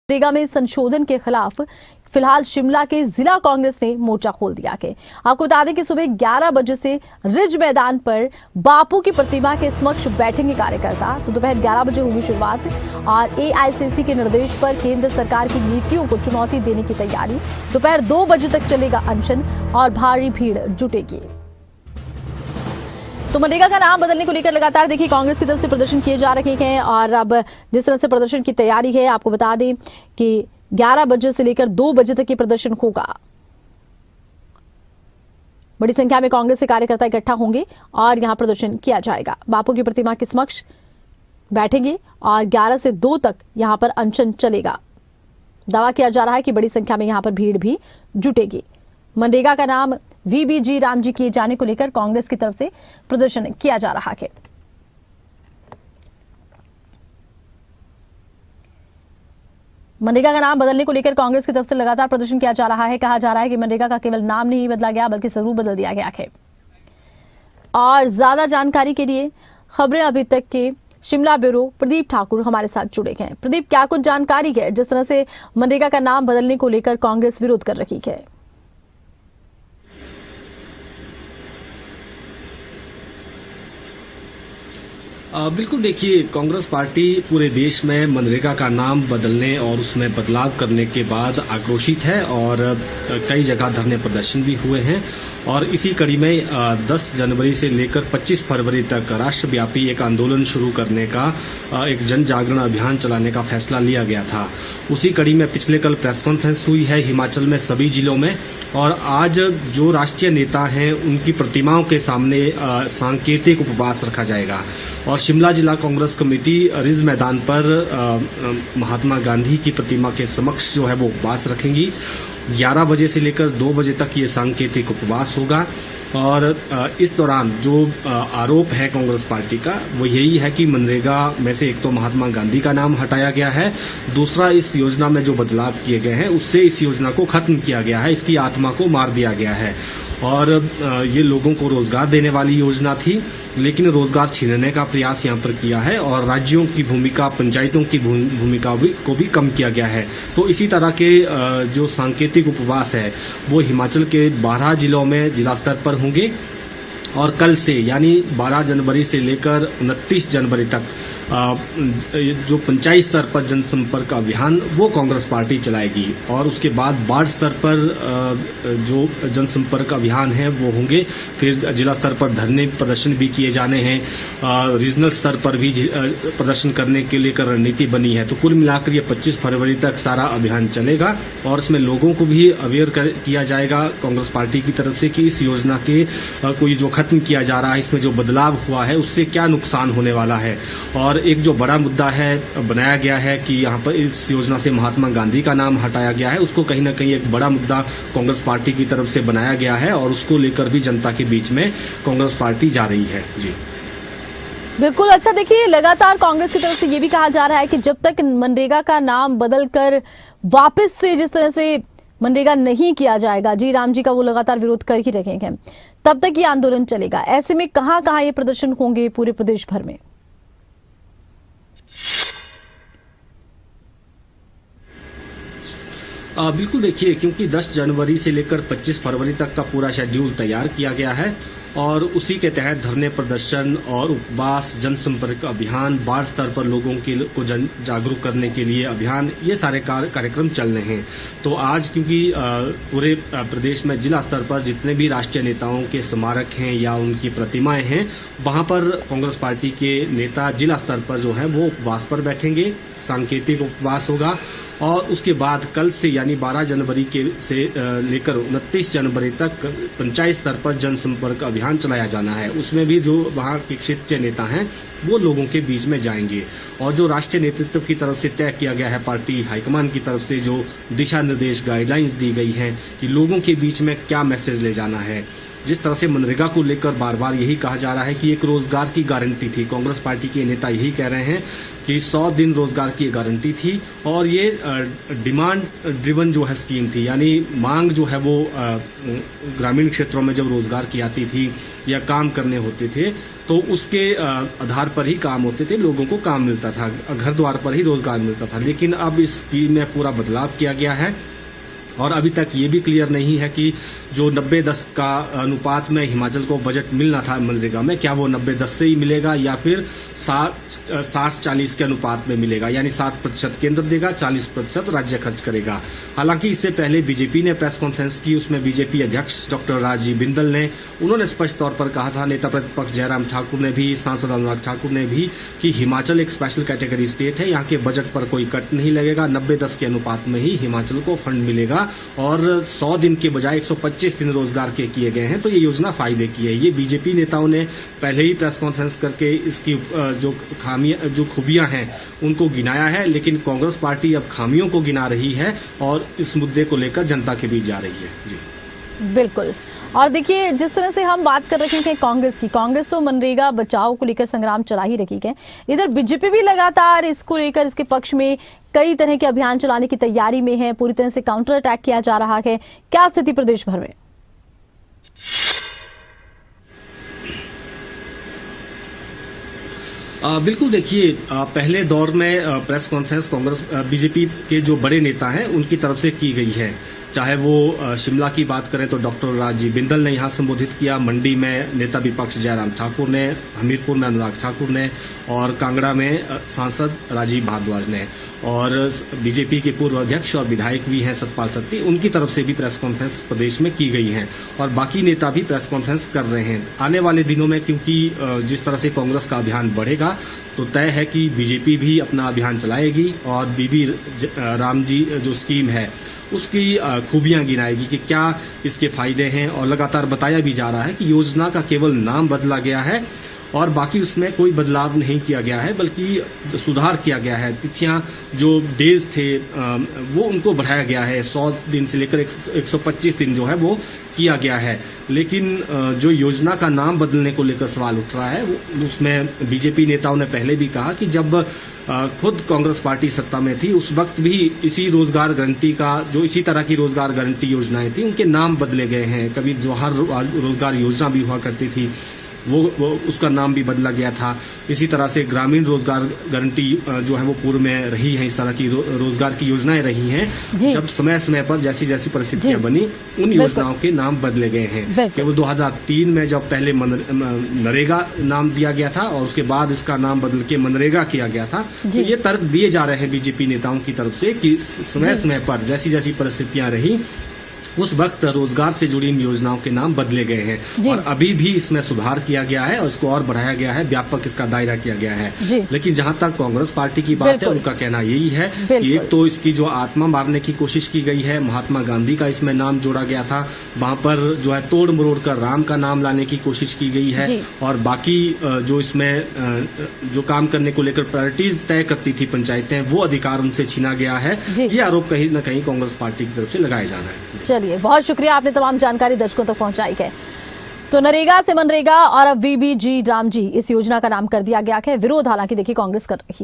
मनरेगा में संशोधन के खिलाफ फिलहाल शिमला के जिला कांग्रेस ने मोर्चा खोल दिया है। आपको बता दें कि सुबह 11 बजे से रिज मैदान पर बापू की प्रतिमा के समक्ष बैठेंगे कार्यकर्ता। तो दोपहर 11 बजे होगी शुरुआत और एआईसीसी के निर्देश पर केंद्र सरकार की नीतियों को चुनौती देने की तैयारी। दोपहर 2 बजे तक चलेगा अनशन और भारी भीड़ जुटेगी। तो मनरेगा का नाम बदलने को लेकर लगातार देखिए कांग्रेस की तरफ से प्रदर्शन किए जा रहे हैं और अब जिस तरह से प्रदर्शन की तैयारी है, आपको बता दें कि 11 बजे से लेकर 2 बजे तक ये प्रदर्शन होगा। बड़ी संख्या में कांग्रेस के कार्यकर्ता इकट्ठा होंगे और यहां प्रदर्शन किया जाएगा। बापू की प्रतिमा के समक्ष बैठेंगे और 11 से 2 तक यहां पर अनशन चलेगा। दावा किया जा रहा है कि बड़ी संख्या में यहां पर भीड़ भी जुटेगी। मनरेगा का नाम वीबीजी रामजी किए जाने को लेकर कांग्रेस की तरफ से प्रदर्शन किया जा रहा है। मनरेगा का नाम बदलने को लेकर कांग्रेस की तरफ से लगातार प्रदर्शन किया जा रहा है। कहा जा रहा है कि मनरेगा का केवल नाम नहीं बदला गया बल्कि स्वरूप बदल दिया गया है। और ज्यादा जानकारी के लिए खबरें अभी तक के शिमला ब्यूरो प्रदीप ठाकुर हमारे साथ जुड़े हैं। प्रदीप, क्या कुछ जानकारी है जिस तरह से मनरेगा का नाम बदलने को लेकर कांग्रेस विरोध कर रही है? बिल्कुल, देखिए कांग्रेस पार्टी पूरे देश में मनरेगा का नाम बदलने और उसमें बदलाव करने के बाद आक्रोशित है और कई जगह धरने प्रदर्शन भी हुए हैं। और इसी कड़ी में 10 जनवरी से लेकर 25 फरवरी तक राष्ट्रव्यापी एक आंदोलन शुरू करने का एक जन जागरण अभियान चलाने का फैसला लिया गया था। उसी कड़ी में पिछले कल प्रेस कॉन्फ्रेंस हुई है हिमाचल में सभी जिलों में, और आज जो राष्ट्रीय नेता हैं उनकी प्रतिमाओं के सामने सांकेतिक उपवास रखा जाएगा। और शिमला जिला कांग्रेस कमेटी रिज मैदान पर महात्मा गांधी की प्रतिमा के समक्ष जो है वो उपवास रखेंगी। 11 बजे से लेकर 2 बजे तक ये सांकेतिक उपवास होगा। और इस दौरान जो आरोप है कांग्रेस पार्टी का वो यही है कि मनरेगा में से एक तो महात्मा गांधी का नाम हटाया गया है, दूसरा इस योजना में जो बदलाव किए गए हैं उससे इस योजना को खत्म किया गया है, इसकी आत्मा को मार दिया गया है। और ये लोगों को रोजगार देने वाली योजना थी, लेकिन रोजगार छीनने का प्रयास यहाँ पर किया है और राज्यों की भूमिका, पंचायतों की भूमिका को भी कम किया गया है। तो इसी तरह के जो सांकेतिक उपवास है वो हिमाचल के 12 जिलों में जिला स्तर पर होंगे। और कल से यानी 12 जनवरी से लेकर 29 जनवरी तक जो पंचायत स्तर पर जनसंपर्क अभियान वो कांग्रेस पार्टी चलाएगी। और उसके बाद वार्ड स्तर पर जो जनसंपर्क अभियान है वो होंगे। फिर जिला स्तर पर धरने प्रदर्शन भी किए जाने हैं, रीजनल स्तर पर भी प्रदर्शन करने के लिए रणनीति बनी है। तो कुल मिलाकर ये 25 फरवरी तक सारा अभियान चलेगा और इसमें लोगों को भी अवेयर किया जाएगा कांग्रेस पार्टी की तरफ से कि इस योजना के कोई जो खत्म किया जा रहा है, इसमें जो बदलाव हुआ है उससे क्या नुकसान होने वाला है। और एक जो बड़ा मुद्दा है बनाया गया है कि यहाँ पर इस योजना से महात्मा गांधी का नाम हटाया गया है, उसको कहीं ना कहीं एक बड़ा मुद्दा कांग्रेस पार्टी की तरफ से बनाया गया है और उसको लेकर भी जनता के बीच में कांग्रेस पार्टी जा रही है। जी बिल्कुल। अच्छा, देखिए लगातार कांग्रेस की तरफ से ये भी कहा जा रहा है कि जब तक मनरेगा का नाम बदलकर वापस से जिस तरह से मनरेगा नहीं किया जाएगा, जी राम जी का वो लगातार विरोध कर ही रहे हैं, तब तक ये आंदोलन चलेगा। ऐसे में कहां कहां ये प्रदर्शन होंगे पूरे प्रदेश भर में? बिल्कुल, देखिए क्योंकि 10 जनवरी से लेकर 25 फरवरी तक का पूरा शेड्यूल तैयार किया गया है और उसी के तहत धरने प्रदर्शन और उपवास, जनसंपर्क अभियान, वार्ड स्तर पर लोगों को जागरूक करने के लिए अभियान, ये सारे कार्यक्रम चल रहे हैं। तो आज क्योंकि पूरे प्रदेश में जिला स्तर पर जितने भी राष्ट्रीय नेताओं के स्मारक हैं या उनकी प्रतिमाएं हैं, वहां पर कांग्रेस पार्टी के नेता जिला स्तर पर जो है वो उपवास पर बैठेंगे, सांकेतिक उपवास होगा। और उसके बाद कल से यानी 12 जनवरी से लेकर 29 जनवरी तक पंचायत स्तर पर जनसंपर्क अभियान चलाया जाना है। उसमें भी जो वहां के क्षेत्रीय नेता हैं वो लोगों के बीच में जाएंगे और जो राष्ट्रीय नेतृत्व की तरफ से तय किया गया है, पार्टी हाईकमान की तरफ से जो दिशा निर्देश गाइडलाइंस दी गई हैं कि लोगों के बीच में क्या मैसेज ले जाना है जिस तरह से मनरेगा को लेकर बार बार यही कहा जा रहा है कि एक रोजगार की गारंटी थी, कांग्रेस पार्टी के नेता यही कह रहे हैं कि 100 दिन रोजगार की गारंटी थी और ये डिमांड ड्रिवन जो है स्कीम थी, यानी मांग जो है वो ग्रामीण क्षेत्रों में जब रोजगार की आती थी या काम करने होते थे तो उसके आधार पर ही काम होते थे, लोगों को काम मिलता था, घर द्वार पर ही रोजगार मिलता था। लेकिन अब इस स्कीम में पूरा बदलाव किया गया है और अभी तक ये भी क्लियर नहीं है कि जो 90-10 का अनुपात में हिमाचल को बजट मिलना था मनरेगा में, क्या वो 90-10 से ही मिलेगा या फिर 60-40 के अनुपात में मिलेगा, यानी 60% केंद्र देगा, 40% राज्य खर्च करेगा। हालांकि इससे पहले बीजेपी ने प्रेस कॉन्फ्रेंस की, उसमें बीजेपी अध्यक्ष डॉक्टर राजीव बिंदल ने उन्होंने स्पष्ट तौर पर कहा था, नेता प्रतिपक्ष जयराम ठाकुर ने भी, सांसद अनुराग ठाकुर ने भी, कि हिमाचल एक स्पेशल कैटेगरी स्टेट है, यहाँ के बजट पर कोई कट नहीं लगेगा, 90-10 के अनुपात में ही हिमाचल को फंड मिलेगा और 100 दिन के बजाय 125 दिन रोजगार के किए गए हैं, तो ये योजना फायदे की है। ये बीजेपी नेताओं ने पहले ही प्रेस कॉन्फ्रेंस करके इसकी जो खूबियां हैं उनको गिनाया है, लेकिन कांग्रेस पार्टी अब खामियों को गिना रही है और इस मुद्दे को लेकर जनता के बीच जा रही है। जी बिल्कुल। और देखिए, जिस तरह से हम बात कर रहे हैं कांग्रेस तो मनरेगा बचाओ को लेकर संग्राम चला ही रही है। इधर बीजेपी भी लगातार इसको लेकर इसके पक्ष में कई तरह के अभियान चलाने की तैयारी में है, पूरी तरह से काउंटर अटैक किया जा रहा है। क्या स्थिति प्रदेश भर में? बिल्कुल, देखिए, पहले दौर में प्रेस कॉन्फ्रेंस कांग्रेस बीजेपी के जो बड़े नेता हैं उनकी तरफ से की गई है। चाहे वो शिमला की बात करें तो डॉक्टर राजीव बिंदल ने यहाँ संबोधित किया, मंडी में नेता विपक्ष जयराम ठाकुर ने, हमीरपुर में अनुराग ठाकुर ने और कांगड़ा में सांसद राजीव भारद्वाज ने, और बीजेपी के पूर्व अध्यक्ष और विधायक भी हैं सतपाल सत्ती, उनकी तरफ से भी प्रेस कॉन्फ्रेंस प्रदेश में की गई है और बाकी नेता भी प्रेस कॉन्फ्रेंस कर रहे हैं। आने वाले दिनों में क्योंकि जिस तरह से कांग्रेस का अभियान बढ़ेगा तो तय है कि बीजेपी भी अपना अभियान चलाएगी और बीबी राम जी जो स्कीम है उसकी खूबियां गिनाएगी कि क्या इसके फायदे हैं, और लगातार बताया भी जा रहा है कि योजना का केवल नाम बदला गया है और बाकी उसमें कोई बदलाव नहीं किया गया है, बल्कि सुधार किया गया है। तिथियां जो डेज थे वो उनको बढ़ाया गया है, 100 दिन से लेकर 125 दिन जो है वो किया गया है। लेकिन जो योजना का नाम बदलने को लेकर सवाल उठ रहा है उसमें बीजेपी नेताओं ने पहले भी कहा कि जब खुद कांग्रेस पार्टी सत्ता में थी उस वक्त भी इसी रोजगार गारंटी का, जो इसी तरह की रोजगार गारंटी योजनाएं थी, उनके नाम बदले गए हैं। कभी जवाहर रोजगार योजना भी हुआ करती थी, वो उसका नाम भी बदला गया था। इसी तरह से ग्रामीण रोजगार गारंटी जो है वो पूर्व में रही है, इस तरह की रोजगार की योजनाएं रही हैं। जब समय समय पर जैसी जैसी परिस्थितियां बनी उन योजनाओं के नाम बदले गए हैं। केवल 2003 में जब पहले नरेगा नाम दिया गया था और उसके बाद इसका नाम बदल के मनरेगा किया गया था। तो ये तर्क दिए जा रहे हैं बीजेपी नेताओं की तरफ से कि समय समय पर जैसी जैसी परिस्थितियां रही उस वक्त रोजगार से जुड़ी इन योजनाओं के नाम बदले गए हैं और अभी भी इसमें सुधार किया गया है और इसको और बढ़ाया गया है, व्यापक इसका दायरा किया गया है। लेकिन जहां तक कांग्रेस पार्टी की बात है, उनका कहना यही है कि एक तो इसकी जो आत्मा मारने की कोशिश की गई है, महात्मा गांधी का इसमें नाम जोड़ा गया था, वहां पर जो है तोड़ मरोड़ कर राम का नाम लाने की कोशिश की गई है और बाकी जो इसमें जो काम करने को लेकर प्रायोरिटीज तय करती थी पंचायतें, वो अधिकार उनसे छीना गया है। ये आरोप कहीं न कहीं कांग्रेस पार्टी की तरफ से लगाया जा रहा है। चलिए, बहुत शुक्रिया, आपने तमाम जानकारी दर्शकों तक पहुंचाई है। तो नरेगा से मनरेगा और अब वीबीजी राम जी इस योजना का नाम कर दिया गया है। विरोध हालांकि देखिए कांग्रेस कर रही है।